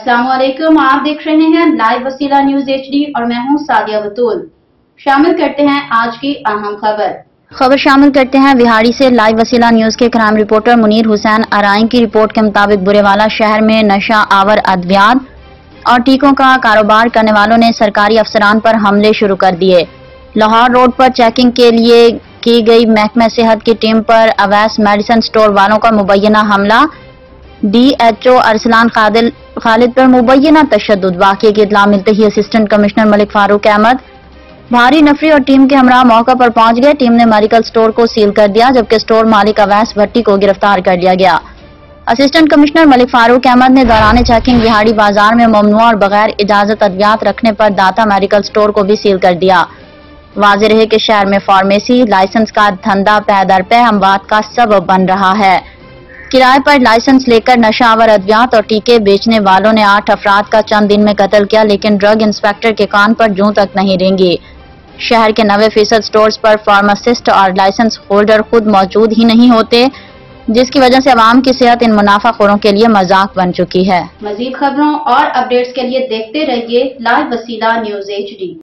अस्सलाम वालेकुम, आप देख रहे हैं लाइव वसीला न्यूज HD और मैं हूं सादिया बतूल। शामिल करते हैं आज की अहम खबर शामिल करते हैं विहाड़ी से। लाइव वसीला न्यूज के क्राइम रिपोर्टर मुनीर हुसैन अराइन की रिपोर्ट के मुताबिक बुरेवाला शहर में नशा आवर अद्वियात और टीकों का कारोबार करने वालों ने सरकारी अफसरान पर हमले शुरू कर दिए। लाहौर रोड पर चेकिंग के लिए की गई महकमा सेहत की टीम पर अवैध मेडिसिन स्टोर वालों का मुबैना हमला। DHO अरसलान खालिद पर मुबैना तशद्दुद। वाक़ये की इत्तला मिलते ही असिस्टेंट कमिश्नर मलिक फारूक अहमद भारी नफरी और टीम के हमरा मौका पर पहुंच गए। टीम ने मेडिकल स्टोर को सील कर दिया, जबकि स्टोर मालिक अवैस भट्टी को गिरफ्तार कर लिया गया। असिस्टेंट कमिश्नर मलिक फारूक अहमद ने दौरान चेकिंग विहाड़ी बाजार में ममनुआ और बगैर इजाजत अद्वियात रखने पर दाता मेडिकल स्टोर को भी सील कर दिया। वाज़ेह रहे कि शहर में फार्मेसी लाइसेंस का धंधा पै दर पै अमवात का सबब बन रहा है। किराए पर लाइसेंस लेकर नशावर अद्वियात और टीके बेचने वालों ने 8 अफराद का चंद दिन में कत्ल किया, लेकिन ड्रग इंस्पेक्टर के कान पर जूं तक नहीं रेंगी। शहर के 90% स्टोर्स पर फार्मासिस्ट और लाइसेंस होल्डर खुद मौजूद ही नहीं होते, जिसकी वजह से अवाम की सेहत इन मुनाफाखोरों के लिए मजाक बन चुकी है। मजीद खबरों और अपडेट्स के लिए देखते रहिए लाइव वसीला न्यूज HD।